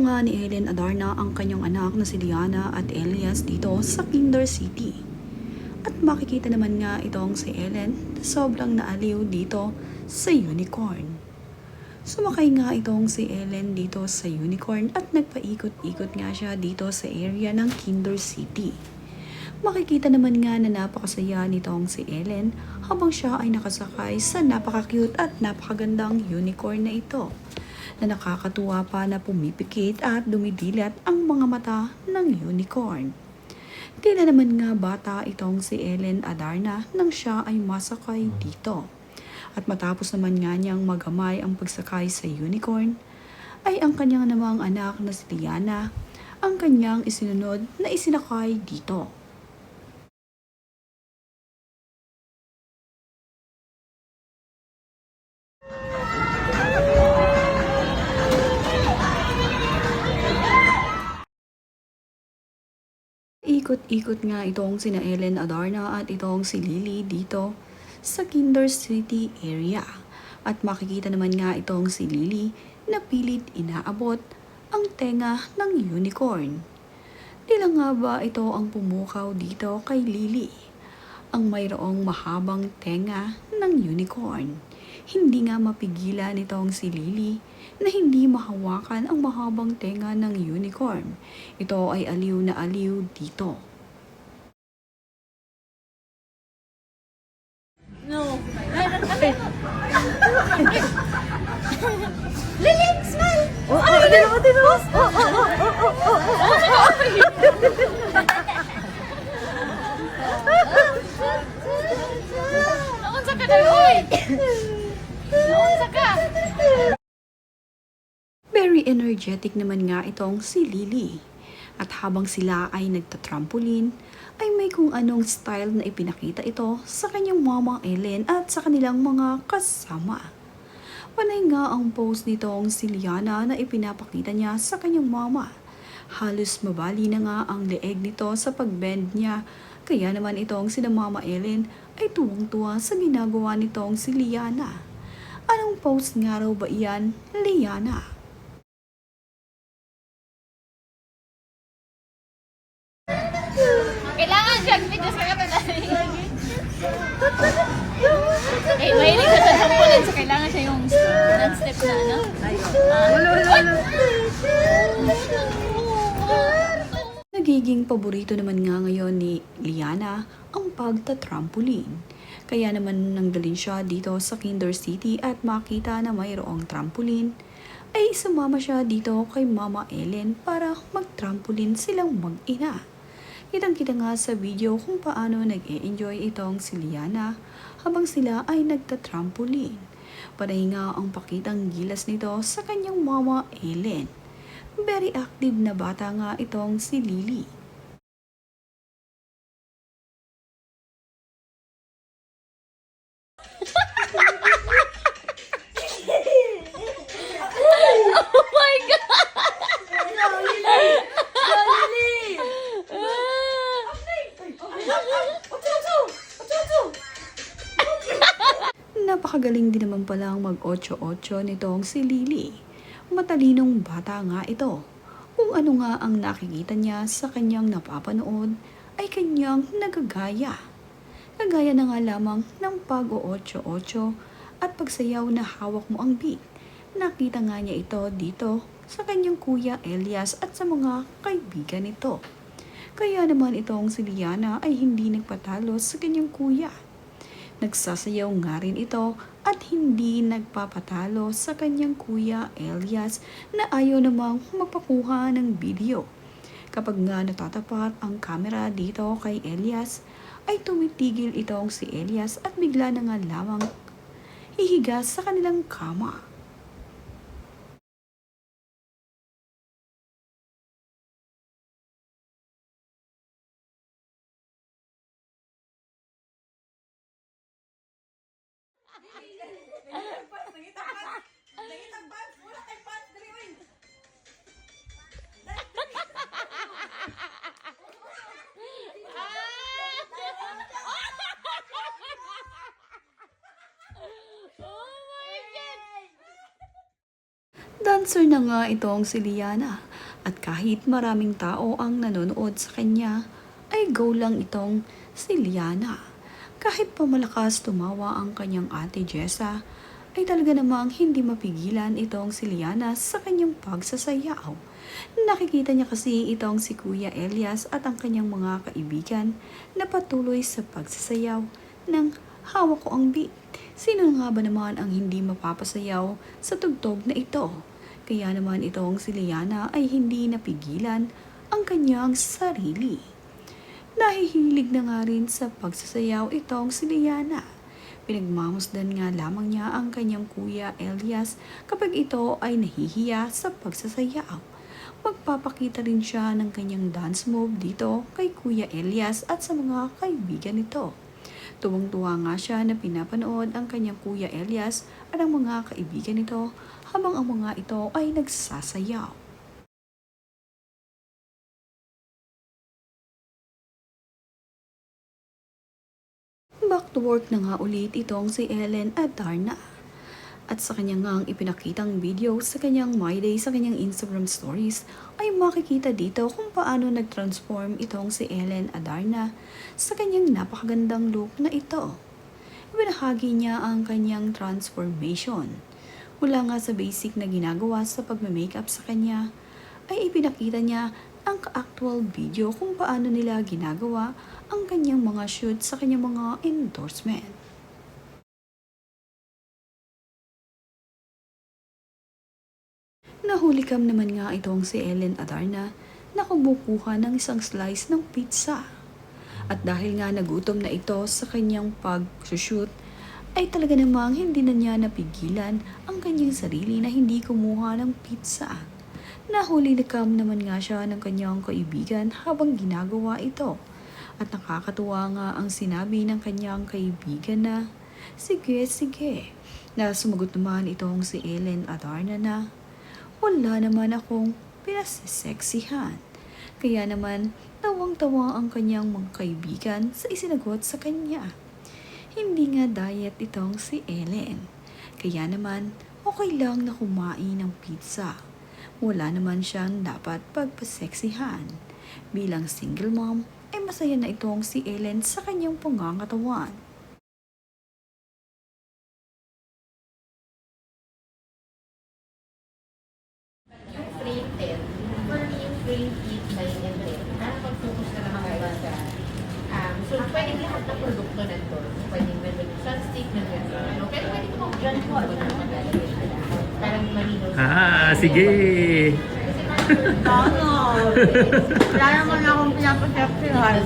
nga ni Ellen Adarna ang kanyang anak na si Liana at Elias dito sa Kinder City. At makikita naman nga itong si Ellen sobrang naaliw dito sa unicorn. Sumakay nga itong si Ellen dito sa unicorn at nagpaikot-ikot nga siya dito sa area ng Kinder City. Makikita naman nga na napakasaya nitong si Ellen habang siya ay nakasakay sa napaka-cute at napakagandang unicorn na ito, na nakakatuwa pa na pumipikit at dumidilat ang mga mata ng unicorn. Tila naman nga bata itong si Ellen Adarna nang siya ay masakay dito. At matapos naman nga niyang magamay ang pagsakay sa unicorn, ay ang kanyang namang anak na si Liana ang kanyang isinunod na isinakay dito. Ikot-ikot nga itong sina Ellen Adarna at itong si Lily dito sa Kinder City area. At makikita naman nga itong si Lily na pilit inaabot ang tenga ng unicorn. Tila nga ba ito ang pumukaw dito kay Lily, ang mayroong mahabang tenga ng unicorn. Hindi nga mapigilan nitong si Lily na hindi mahawakan ang mahabang tenga ng unicorn. Ito ay aliw na aliw dito. No. Lily, smile! Oh, naunsa ka na, oy! Naunsa ka! Very energetic naman nga itong si Lily. At habang sila ay nagtatrampoline, ay may kung anong style na ipinakita ito sa kanyang mama Ellen at sa kanilang mga kasama. Panay nga ang pose nitong si Liana na ipinapakita niya sa kanyang mama. Halos mabali na nga ang leeg nito sa pagbend niya. Kaya naman itong sina Mama Ellen ay tuwang-tuwa sa ginagawa nitong si Liana. Anong pose nga raw ba iyan, Liana? Kailangan siya videos ka ka eh, mahilig ka sa trampoline, so kailangan siya yung non-step na, no? Nagiging paborito naman nga ngayon ni Liana ang pagta-trampoline. Kaya naman nanggalin siya dito sa Kinder City at makita na mayroong trampoline, ay sumama siya dito kay Mama Ellen para mag-trampoline silang mag-ina. Kitang-kita nga sa video kung paano nag-e-enjoy itong si Liana habang sila ay nagta-trampoline. Panay nga ang pakitang gilas nito sa kanyang Mama Ellen. Very active na bata nga itong si Lily. Oh my God! Napakagaling din naman palang mag-8-8 nitong si Lily. Matalinong bata nga ito. Kung ano nga ang nakikita niya sa kanyang napapanood ay kanyang nagagaya. Kagaya na nga lamang ng pag-8-8 at pagsayaw na hawak mo ang beat. Nakita nga niya ito dito sa kanyang kuya Elias at sa mga kaibigan nito. Kaya naman itong si Liana ay hindi nagpatalo sa kanyang kuya. Nagsasayaw nga rin ito at hindi nagpapatalo sa kanyang kuya Elias na ayaw namang magpakuha ng video. Kapag nga natatapat ang camera dito kay Elias, ay tumitigil itong si Elias at bigla na nga lamang hihiga sa kanilang kama. Dancer na nga itong si Liana At kahit maraming tao ang nanonood sa kanya, ay go lang itong si Liana. Kahit pa malakas tumawa ang kanyang ate Jessa, ay talaga namang hindi mapigilan itong si Liana sa kanyang pagsasayaw. Nakikita niya kasi itong si Kuya Elias at ang kanyang mga kaibigan na patuloy sa pagsasayaw ng hawak ko ang beat. Sino nga ba naman ang hindi mapapasayaw sa tugtog na ito? Kaya naman itong si Liana ay hindi napigilan ang kanyang sarili. Nahihilig na nga rin sa pagsasayaw itong si Liana. Pinagmamasdan nga lamang niya ang kanyang Kuya Elias kapag ito ay nahihiya sa pagsasayaw. Magpapakita rin siya ng kanyang dance move dito kay Kuya Elias at sa mga kaibigan nito. Tuwang-tuwa nga siya na pinapanood ang kanyang Kuya Elias at ang mga kaibigan nito habang ang mga ito ay nagsasayaw. Back to work na nga ulit itong si Ellen Adarna. At sa kanyang ngang ipinakitang video sa kanyang My Day sa kanyang Instagram stories ay makikita dito kung paano nag-transform itong si Ellen Adarna sa kanyang napakagandang look na ito. Ibinahagi niya ang kanyang transformation. Mula nga sa basic na ginagawa sa pagme-makeup sa kanya, ay ipinakita niya ang ka-actual video kung paano nila ginagawa ang kanyang mga shoot sa kanyang mga endorsement. Nahulikam naman nga itong si Ellen Adarna na kumukuha ng isang slice ng pizza. At dahil nga nagutom na ito sa kanyang pag-shoot, ay talaga namang hindi na niya napigilan ang kanyang sarili na hindi kumuha ng pizza. Nahulikam naman nga siya ng kanyang kaibigan habang ginagawa ito. At nakakatuwa nga ang sinabi ng kanyang kaibigan na, "Sige, sige." Na sumagot naman itong si Ellen Adarna na, "Wala naman akong pinasiseksihan." Kaya naman, tawang-tawa ang kanyang mga kaibigan sa isinagot sa kanya. Hindi nga diet itong si Ellen. Kaya naman, okay lang na kumain ng pizza. Wala naman siyang dapat pagpaseksihan. Bilang single mom, ay masaya na itong si Ellen sa kanyang pangangatawan. Yung frame din, for me yung frame it by Ellen, nakapag-focus na naman kayo sa so pwedeng lahat ng produkto nandun. Pwedeng meron sunstick na gano'n. Ano? Pero pwede ko mag-brand ko ano na nagalagay. Parang malinaw. Sige! Wala naman akong pinapasyapsihan.